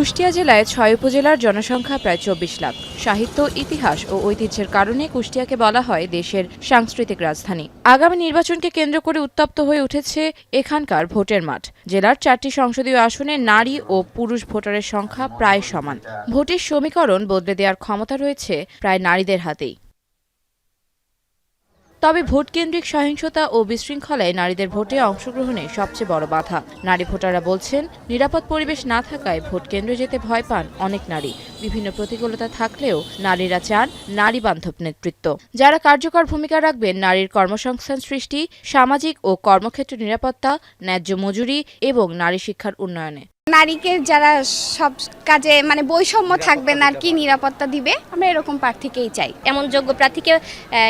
কুষ্টিয়া জেলায় ৬ উপজেলার জনসংখ্যা প্রায় ২৪ লাখ। সাহিত্য, ইতিহাস ও ঐতিহ্যের কারণে কুষ্টিয়াকে বলা হয় দেশের সাংস্কৃতিক রাজধানী। আগামী নির্বাচনকে কেন্দ্র করে উত্তপ্ত হয়ে উঠেছে এখানকার ভোটের মাঠ। জেলার ৪টি সংসদীয় আসনে নারী ও পুরুষ ভোটারের সংখ্যা প্রায় সমান। ভোটের সমীকরণ বদলে দেওয়ার ক্ষমতা রয়েছে প্রায় নারীদের হাতেই। তবে ভোটকেন্দ্রিক সহিংসতা ও বিশৃঙ্খলায় নারীদের ভোটে অংশগ্রহণে সবচেয়ে বড় বাধা। নারী ভোটাররা বলছেন, নিরাপদ পরিবেশ না থাকায় ভোট কেন্দ্রে যেতে ভয় পান অনেক নারী। বিভিন্ন প্রতিকূলতা থাকলেও নারীরা চান নারী বান্ধব নেতৃত্ব, যারা কার্যকর ভূমিকা রাখবেন নারীর কর্মসংস্থান সৃষ্টি, সামাজিক ও কর্মক্ষেত্র নিরাপত্তা, ন্যায্য মজুরি এবং নারী শিক্ষার উন্নয়নে। নারীকে যারা সব কাজে বৈষম্য থাকবে না আর কি নিরাপত্তা দিবে, আমরা এরকম প্রার্থীকেই চাই। এমন যোগ্য প্রার্থীকে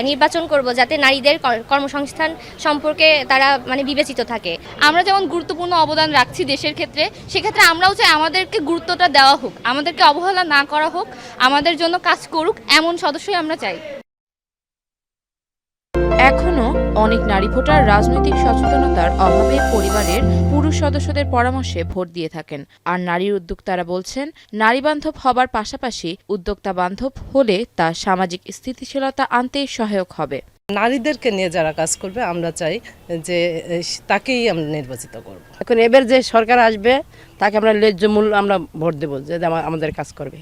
নির্বাচন করব যাতে নারীদের কর্মসংস্থান সম্পর্কে তারা বিবেচিত থাকে। আমরা যেমন গুরুত্বপূর্ণ অবদান রাখছি দেশের ক্ষেত্রে, সেক্ষেত্রে আমরাও চাই আমাদেরকে গুরুত্বটা দেওয়া হোক, আমাদেরকে অবহেলা না করা হোক, আমাদের জন্য কাজ করুক এমন সদস্যই আমরা চাই। এখনও অনেক নারী ভোটার রাজনৈতিক সচেতনতার অভাবে পরিবারের পুরুষ সদস্যদের পরামর্শে ভোট দিয়ে থাকেন। আর নারীর উদ্যোক্তারা বলছেন, নারী বান্ধব হবার পাশাপাশি উদ্যোক্তা বান্ধব হলে তা সামাজিক স্থিতিশীলতা আনতে সহায়ক হবে। নারীদেরকে নিয়ে যারা কাজ করবে আমরা চাই যে তাকেই আমরা নির্বাচিত করব। এখন এবার যে সরকার আসবে তাকে আমরা ন্যায্য মূল্য আমরা ভোট দেবো, যে আমাদের কাজ করবে।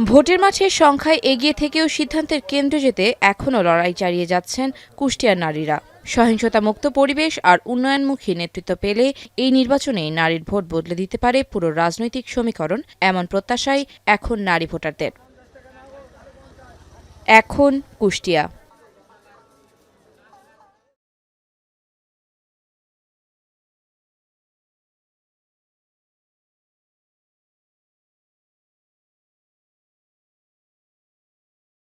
ভোটের মাঠে সংখ্যায় এগিয়ে থেকেও সিদ্ধান্তের কেন্দ্রে যেতে এখনও লড়াই চালিয়ে যাচ্ছেন কুষ্টিয়ার নারীরা। সহিংসতা মুক্ত পরিবেশ আর উন্নয়নমুখী নেতৃত্ব পেলে এই নির্বাচনে নারীর ভোট বদলে দিতে পারে পুরো রাজনৈতিক সমীকরণ, এমন প্রত্যাশাই এখন নারী ভোটারদের। এখন কুষ্টিয়া।